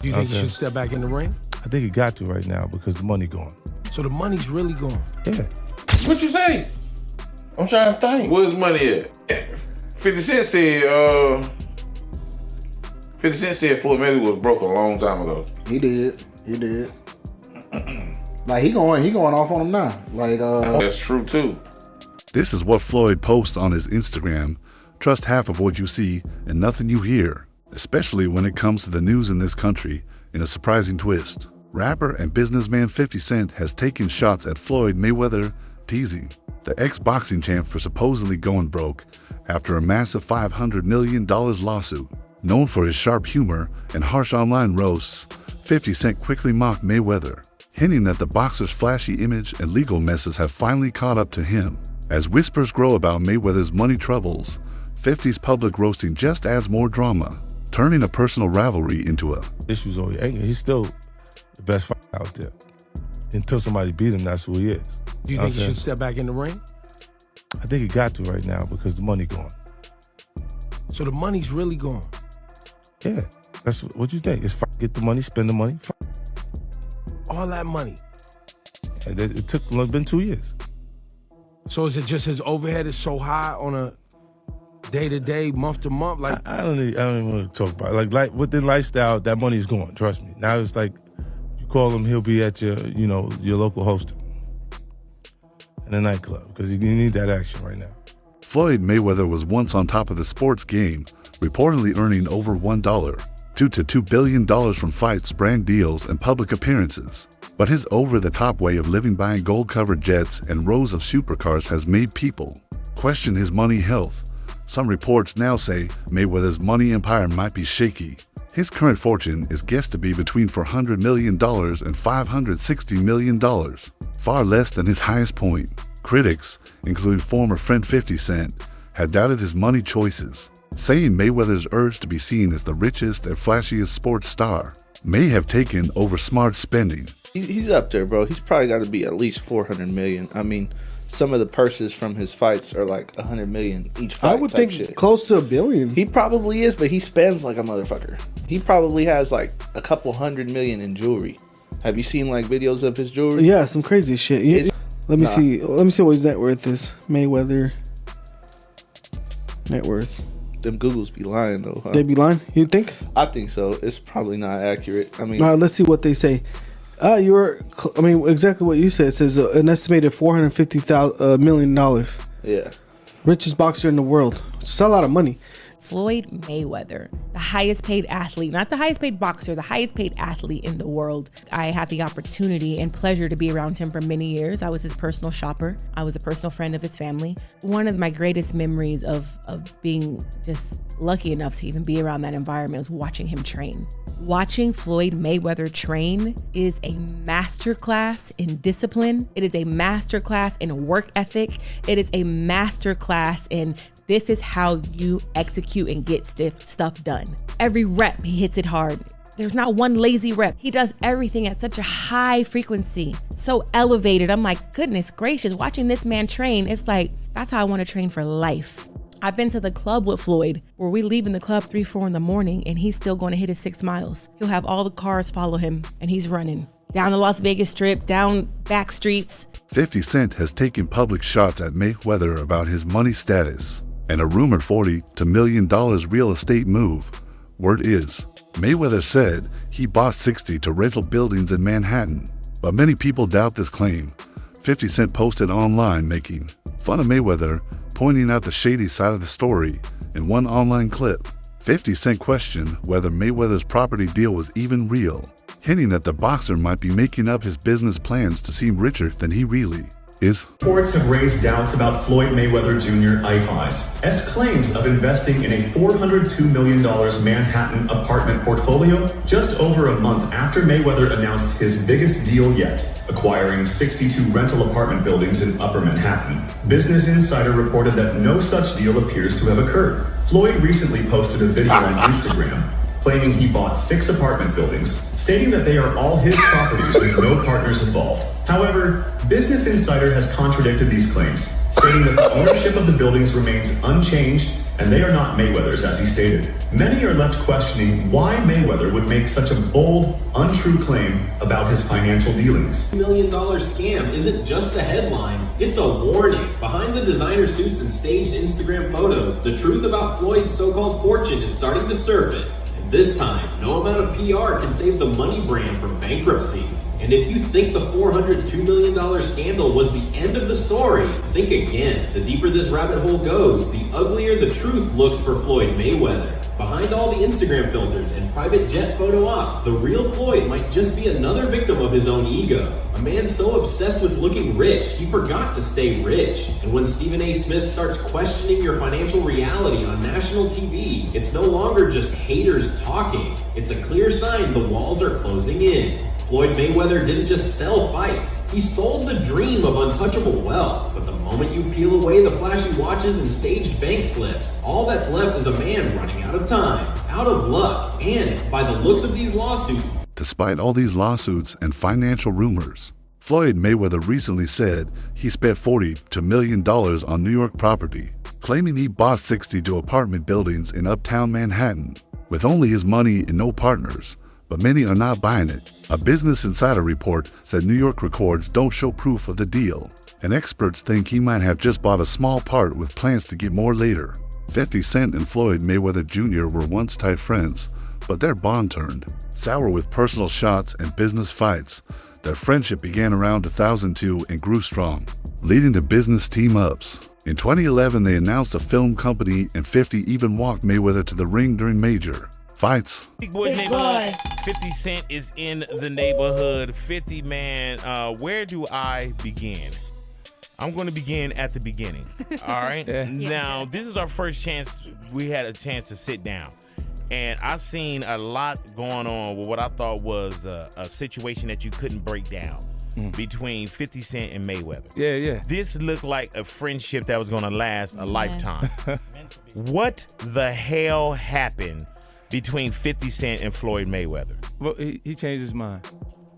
Do you think he should step back in the ring? I think he got to right now because the money gone. So the money's really gone? Yeah. What you say? I'm trying to think. Where's money at? 50 Cent said, 50 Cent said Floyd Mayweather was broke a long time ago. He did. Like he going off on him now. Like That's true too. This is what Floyd posts on his Instagram. Trust half of what you see and nothing you hear, especially when it comes to the news in this country. In a surprising twist, rapper and businessman 50 Cent has taken shots at Floyd Mayweather, teasing the ex-boxing champ for supposedly going broke after a massive $500 million lawsuit. Known for his sharp humor and harsh online roasts, 50 Cent quickly mocked Mayweather, hinting that the boxer's flashy image and legal messes have finally caught up to him. As whispers grow about Mayweather's money troubles, 50's public roasting just adds more drama, turning a personal rivalry into a issues over here. He's still the best fighter out there. Until somebody beat him, that's who he is. Do you think he should step back in the ring? I think he got to right now because the money gone. So the money's really gone? Yeah. That's what you think. It's get the money, spend the money. All that money? It took been 2 years. So is it just his overhead is so high on a day-to-day, month-to-month? Like I don't even want to talk about it. Like with the lifestyle, that money is gone. Trust me. Now it's like you call him, he'll be at your local hosting in a nightclub because you need that action right now. Floyd Mayweather was once on top of the sports game, reportedly earning over $1 to $2 billion from fights, brand deals, and public appearances. But his over-the-top way of living buying gold-covered jets and rows of supercars has made people question his money health. Some reports now say Mayweather's money empire might be shaky. His current fortune is guessed to be between $400 million and $560 million, far less than his highest point. Critics, including former friend 50 Cent, have doubted his money choices, saying Mayweather's urge to be seen as the richest and flashiest sports star may have taken over smart spending. He's up there, bro. He's probably got to be at least 400 million. I mean, some of the purses from his fights are like 100 million each fight. I would think shit. Close to $1 billion. He probably is, but he spends like a motherfucker. He probably has like a couple $100 million in jewelry. Have you seen like videos of his jewelry? Yeah, some crazy shit. Let me see. Let me see what his net worth is. Mayweather net worth. Them Googles be lying though. Huh? They be lying? You think? I think so. It's probably not accurate. I mean, all right, let's see what they say. Exactly what you said. It says an estimated $450 million. Yeah. Richest boxer in the world. It's a lot of money. Floyd Mayweather, the highest paid athlete, not the highest paid boxer, the highest paid athlete in the world. I had the opportunity and pleasure to be around him for many years. I was his personal shopper. I was a personal friend of his family. One of my greatest memories of being just lucky enough to even be around that environment was watching him train. Watching Floyd Mayweather train is a masterclass in discipline. It is a masterclass in work ethic. It is a masterclass in this is how you execute and get stuff done. Every rep, he hits it hard. There's not one lazy rep. He does everything at such a high frequency, so elevated. I'm like, goodness gracious, watching this man train, it's like, that's how I want to train for life. I've been to the club with Floyd where we leave in the club 3, 4 in the morning and he's still going to hit his 6 miles. He'll have all the cars follow him and he's running down the Las Vegas Strip, down back streets. 50 Cent has taken public shots at Mayweather about his money status and a rumored $40 million real estate move. Word is, Mayweather said he bought 60 to rental buildings in Manhattan, but many people doubt this claim. 50 Cent posted online making fun of Mayweather, pointing out the shady side of the story in one online clip. 50 Cent questioned whether Mayweather's property deal was even real, hinting that the boxer might be making up his business plans to seem richer than he really is. Reports have raised doubts about Floyd Mayweather Jr. IPOS claims of investing in a $402 million Manhattan apartment portfolio just over a month after Mayweather announced his biggest deal yet, acquiring 62 rental apartment buildings in Upper Manhattan. Business Insider reported that no such deal appears to have occurred. Floyd recently posted a video on Instagram claiming he bought 6 apartment buildings, stating that they are all his properties with no partners involved. However, Business Insider has contradicted these claims, stating that the ownership of the buildings remains unchanged and they are not Mayweather's, as he stated. Many are left questioning why Mayweather would make such a bold, untrue claim about his financial dealings. $1 million scam isn't just a headline, it's a warning. Behind the designer suits and staged Instagram photos, the truth about Floyd's so-called fortune is starting to surface. And this time, no amount of PR can save the money brand from bankruptcy. And if you think the $402 million scandal was the end of the story, think again. The deeper this rabbit hole goes, the uglier the truth looks for Floyd Mayweather. Behind all the Instagram filters and private jet photo ops, the real Floyd might just be another victim of his own ego. A man so obsessed with looking rich, he forgot to stay rich. And when Stephen A. Smith starts questioning your financial reality on national TV, it's no longer just haters talking. It's a clear sign the walls are closing in. Floyd Mayweather didn't just sell fights, he sold the dream of untouchable wealth. But the moment you peel away the flashy watches and staged bank slips, all that's left is a man running out of time, out of luck, and by the looks of these lawsuits. Despite all these lawsuits and financial rumors, Floyd Mayweather recently said he spent $40 million on New York property, claiming he bought 62 apartment buildings in uptown Manhattan with only his money and no partners. But many are not buying it. A Business Insider report said New York records don't show proof of the deal, and experts think he might have just bought a small part with plans to get more later. 50 Cent and Floyd Mayweather Jr. were once tight friends, but their bond turned sour with personal shots and business fights. Their friendship began around 2002 and grew strong, leading to business team-ups. In 2011, they announced a film company, and 50 even walked Mayweather to the ring during major fights. Big boy. 50 Cent is in the neighborhood. 50, man, where do I begin? I'm going to begin at the beginning. All right? Yeah. Now, this is our first chance. We had a chance to sit down. And I seen a lot going on with what I thought was a situation that you couldn't break down between 50 Cent and Mayweather. Yeah. This looked like a friendship that was going to last a lifetime. What the hell happened between 50 Cent and Floyd Mayweather? Well, he changed his mind.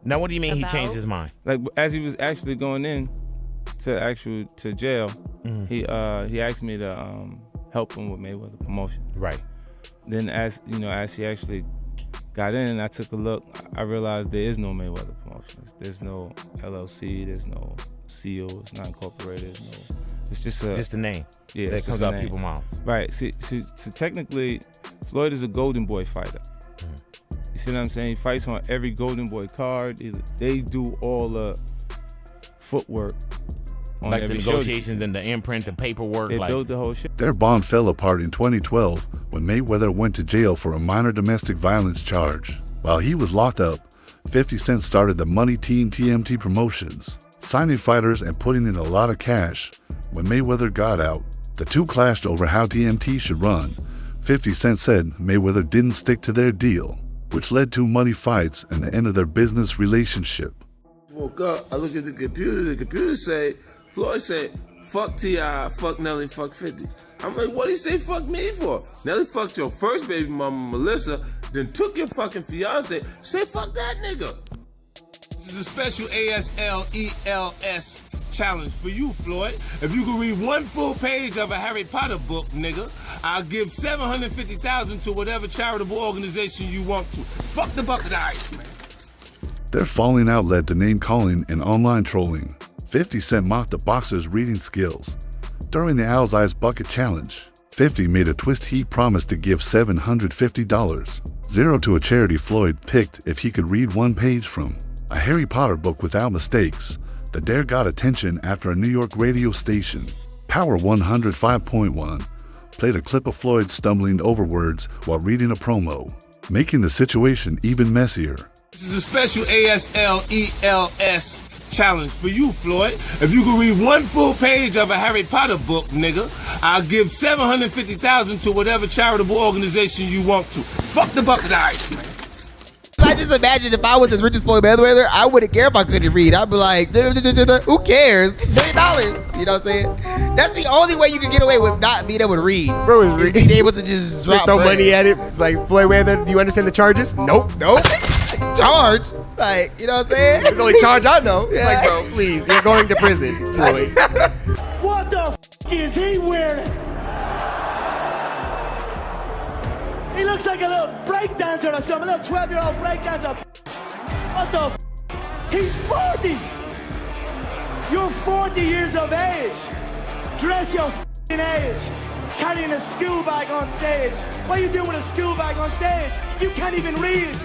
Now, what do you mean he changed his mind? Like, as he was actually going in to jail, he asked me to help him with Mayweather promotions. Right. Then as he actually got in and I took a look, I realized there is no Mayweather Promotions. There's no LLC, there's no seal, it's not incorporated, it's just a name. Yeah, that comes out people's mouths. Right. See, technically, Floyd is a Golden Boy fighter. You see what I'm saying? He fights on every Golden Boy card. They do all the footwork on like the every negotiations and the imprint, the paperwork. They like, built the whole shit. Their bond fell apart in 2012 when Mayweather went to jail for a minor domestic violence charge. While he was locked up, 50 Cent started the Money Team TMT Promotions, signing fighters and putting in a lot of cash. When Mayweather got out, the two clashed over how TMT should run. 50 Cent said Mayweather didn't stick to their deal, which led to money fights and the end of their business relationship. Woke up, I looked at the computer said, Floyd said, fuck T.I., fuck Nelly, fuck 50. I'm like, what'd he say fuck me for? Nelly fucked your first baby mama, Melissa, then took your fucking fiance. Say fuck that nigga. This is a special ASLELS challenge for you, Floyd. If you can read one full page of a Harry Potter book, nigga, I'll give $750,000 to whatever charitable organization you want to. Fuck the bucket of ice, man. Their falling out led to name-calling and online trolling. 50 Cent mocked the boxer's reading skills. During the Owl's Eyes Bucket Challenge, 50 made a twist he promised to give $750, zero to a charity Floyd picked if he could read one page from. A Harry Potter book without mistakes. The dare got attention after a New York radio station, Power 105.1, played a clip of Floyd stumbling over words while reading a promo, making the situation even messier. This is a special ASLELS challenge for you, Floyd. If you can read one full page of a Harry Potter book, nigga, I'll give $750,000 to whatever charitable organization you want to. Fuck the bucket of ice, man. I just imagine if I was as rich as Floyd Mayweather, I wouldn't care if I couldn't read. I'd be like, who cares? $1 million. You know what I'm saying? That's the only way you can get away with not being able to read. Bro, is being able to just drop throw bread. money at it. It's like, Floyd Mayweather, do you understand the charges? Nope. Charge? Like, you know what I'm saying? It's the only charge I know. Yeah. Like, bro, please, you're going to prison, Floyd. What the f is he wearing? He looks like a little break dancer or something, a little 12-year-old break dancer. What the f? He's 40. You're 40 years of age. Dress your f***ing age. Carrying a school bag on stage. What are you doing with a school bag on stage? You can't even read.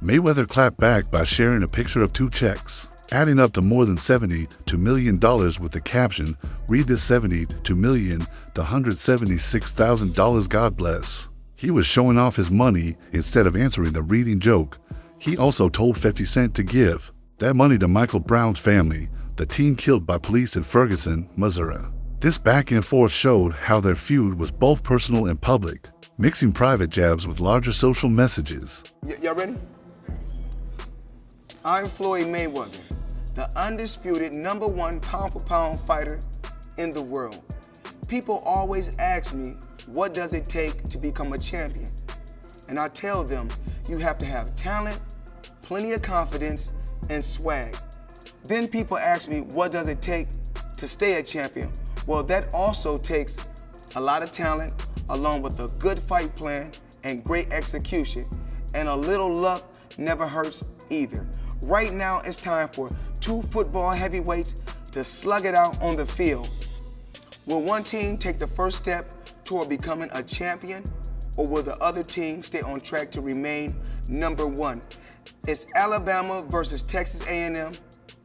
Mayweather clapped back by sharing a picture of 2 checks, adding up to more than $72 million with the caption, "Read this $72 million to $176,000, God bless." He was showing off his money instead of answering the reading joke. He also told 50 Cent to give that money to Michael Brown's family, the teen killed by police in Ferguson, Missouri. This back and forth showed how their feud was both personal and public, mixing private jabs with larger social messages. Y'all ready? I'm Floyd Mayweather, the undisputed #1 pound-for-pound fighter in the world. People always ask me, what does it take to become a champion? And I tell them, you have to have talent, plenty of confidence, and swag. Then people ask me, what does it take to stay a champion? Well, that also takes a lot of talent, along with a good fight plan and great execution. And a little luck never hurts either. Right now, it's time for 2 football heavyweights to slug it out on the field. Will one team take the first step toward becoming a champion, or will the other team stay on track to remain #1? It's Alabama versus Texas A&M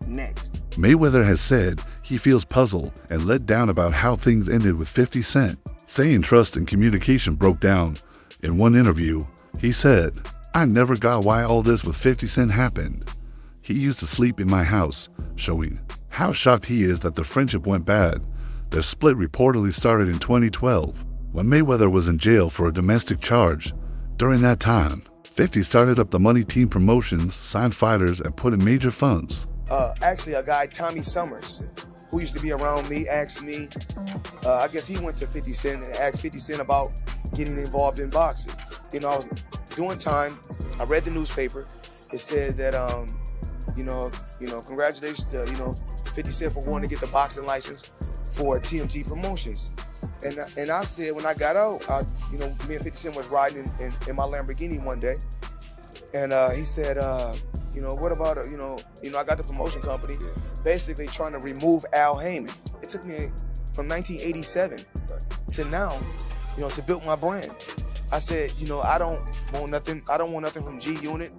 next. Mayweather has said he feels puzzled and let down about how things ended with 50 Cent, saying trust and communication broke down. In one interview, he said, "I never got why all this with 50 Cent happened. He used to sleep in my house," showing how shocked he is that the friendship went bad. Their split reportedly started in 2012, when Mayweather was in jail for a domestic charge. During that time, 50 started up the Money Team Promotions, signed fighters, and put in major funds. Actually, a guy, Tommy Summers, who used to be around me, asked me, I guess he went to 50 Cent and asked 50 Cent about getting involved in boxing. You know, I was doing time, I read the newspaper, it said that, congratulations to, 50 Cent for going to get the boxing license for TMT Promotions. And I said, when I got out, me and 50 Cent was riding in my Lamborghini one day, and he said, what about, I got the promotion company, basically trying to remove Al Heyman. It took me from 1987 to now, to build my brand. I said, I don't want nothing from G Unit.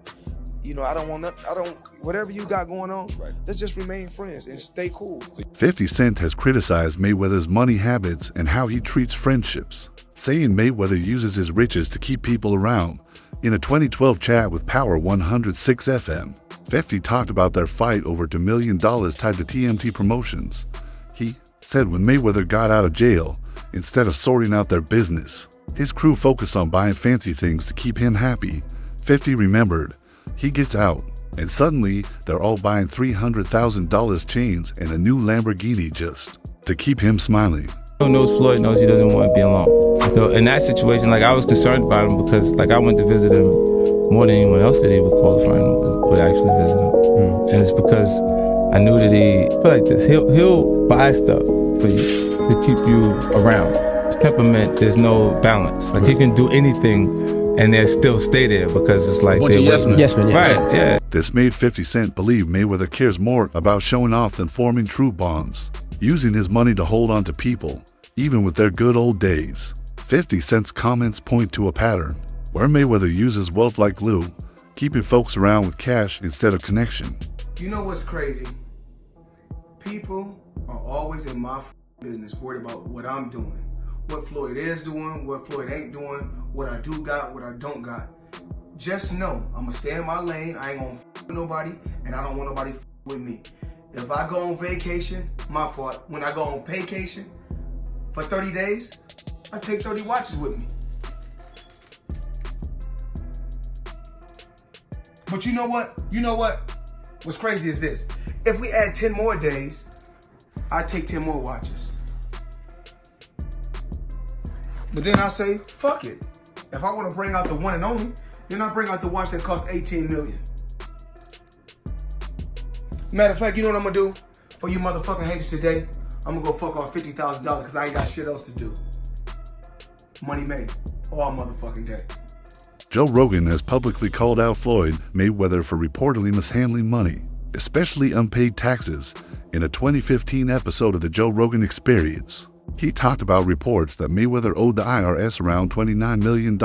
Whatever you got going on, let's just remain friends and stay cool. 50 Cent has criticized Mayweather's money habits and how he treats friendships, saying Mayweather uses his riches to keep people around. In a 2012 chat with Power 106 FM, 50 talked about their fight over $2 million tied to TMT Promotions. He said when Mayweather got out of jail, instead of sorting out their business, his crew focused on buying fancy things to keep him happy. 50 remembered, he gets out, and suddenly they're all buying $300,000 chains and a new Lamborghini just to keep him smiling. Floyd knows he doesn't want to be alone. So in that situation, I was concerned about him because I went to visit him more than anyone else that he would call a friend would actually visit him. And it's because I knew that he, put like this, he'll buy stuff for you to keep you around. His temperament, there's no balance. He can do anything and they still stay there because it's like they're yes man. Right, yeah. This made 50 Cent believe Mayweather cares more about showing off than forming true bonds, using his money to hold on to people, even with their good old days. 50 Cent's comments point to a pattern, where Mayweather uses wealth like glue, keeping folks around with cash instead of connection. You know what's crazy? People are always in my business, worried about what I'm doing, what Floyd is doing, what Floyd ain't doing, what I do got, what I don't got. Just know, I'm gonna stay in my lane, I ain't gonna with nobody, and I don't want nobody with me. If I go on vacation, my fault. When I go on vacation for 30 days, I take 30 watches with me. But you know what? What's crazy is this. If we add 10 more days, I'd take 10 more watches. But then I say, fuck it. If I want to bring out the one and only, then I bring out the watch that costs $18 million. Matter of fact, you know what I'm gonna do for you motherfucking haters today? I'm gonna go fuck off $50,000 because I ain't got shit else to do. Money made all motherfucking day. Joe Rogan has publicly called out Floyd Mayweather for reportedly mishandling money, especially unpaid taxes, in a 2015 episode of the Joe Rogan Experience. He talked about reports that Mayweather owed the IRS around $29 million,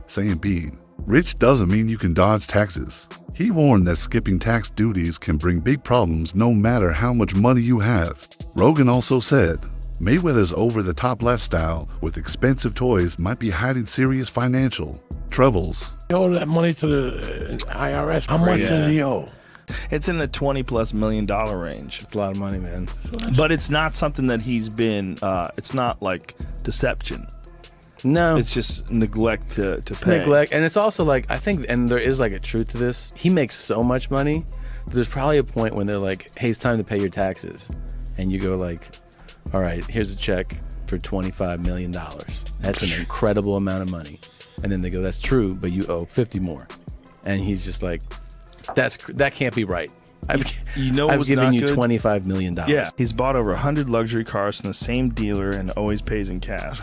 saying being rich doesn't mean you can dodge taxes. He warned that skipping tax duties can bring big problems no matter how much money you have. Rogan also said Mayweather's over-the-top lifestyle with expensive toys might be hiding serious financial troubles. He owed that money to the IRS. How much does he owe? It's in the $20+ million range. It's a lot of money, man. But it's not something that he's been, it's not like deception. No. It's just neglect to It's pay. neglect. And it's also like, I think, and there is like a truth to this. He makes so much money. There's probably a point when they're like, hey, it's time to pay your taxes. And you go like, all right, here's a check for $25 million. That's an incredible amount of money. And then they go, that's true, but you owe 50 more. And he's just like, that can't be right. I've given you $25 million. Yeah, he's bought over 100 luxury cars from the same dealer and always pays in cash.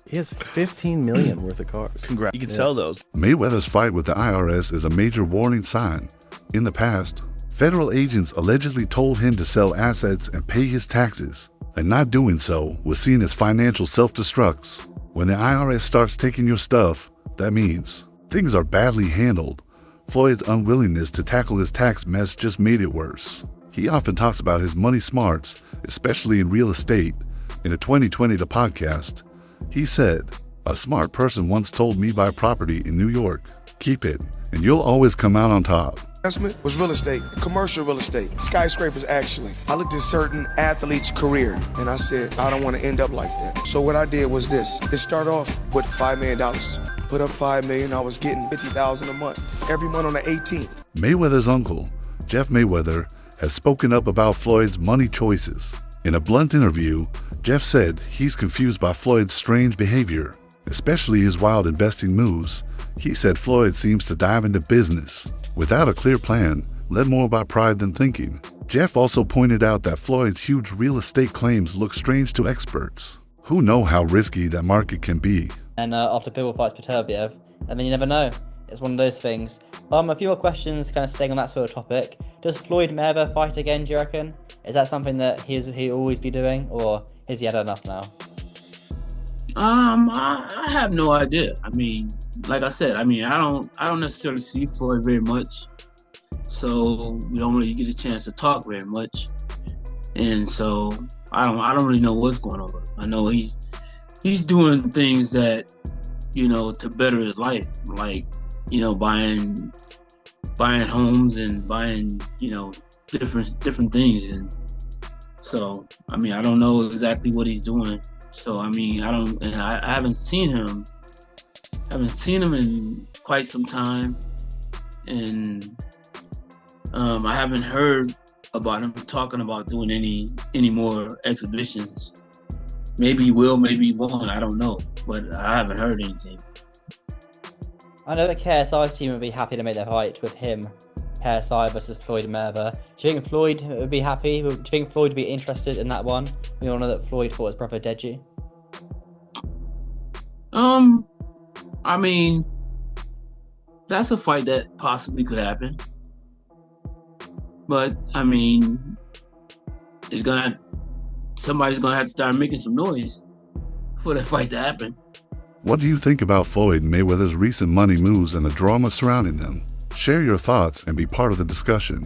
He has $15 million worth of cars. Congrats. You can sell those. Mayweather's fight with the IRS is a major warning sign. In the past, federal agents allegedly told him to sell assets and pay his taxes, and not doing so was seen as financial self-destructs. When the IRS starts taking your stuff, that means things are badly handled. Floyd's unwillingness to tackle his tax mess just made it worse. He often talks about his money smarts, especially in real estate. In a 2020 podcast, he said, "A smart person once told me buy property in New York. Keep it, and you'll always come out on top." Investment was real estate, commercial real estate, skyscrapers actually. I looked at certain athletes' career and I said, I don't want to end up like that. So what I did was this. It started off with $5 million. Put up $5 million, I was getting $50,000 a month, every month on the 18th. Mayweather's uncle, Jeff Mayweather, has spoken up about Floyd's money choices. In a blunt interview, Jeff said he's confused by Floyd's strange behavior, especially his wild investing moves. He said Floyd seems to dive into business without a clear plan, led more by pride than thinking. Jeff also pointed out that Floyd's huge real estate claims look strange to experts, who know how risky that market can be. And after Bivol fights Beterbiev, and then you never know. It's one of those things. A few more questions, kind of staying on that sort of topic. Does Floyd Mayweather fight again, do you reckon? Is that something that he'll always be doing, or has he had enough now? I have no idea. I mean, like I said, I don't necessarily see Floyd very much, so we don't really get a chance to talk very much, and so I don't really know what's going on. I know he's doing things that, to better his life, like, buying homes and buying, different things, and so I don't know exactly what he's doing. So I haven't seen him. In quite some time, and I haven't heard about him talking about doing any more exhibitions. Maybe he will, maybe he won't. I don't know, but I haven't heard anything. I know the KSI's team would be happy to make their fight with him, KSI versus Floyd Mayweather. Do you think Floyd would be happy? Do you think Floyd would be interested in that one? We all know that Floyd fought his brother Deji. That's a fight that possibly could happen. But somebody's gonna have to start making some noise for the fight to happen. What do you think about Floyd Mayweather's recent money moves and the drama surrounding them? Share your thoughts and be part of the discussion.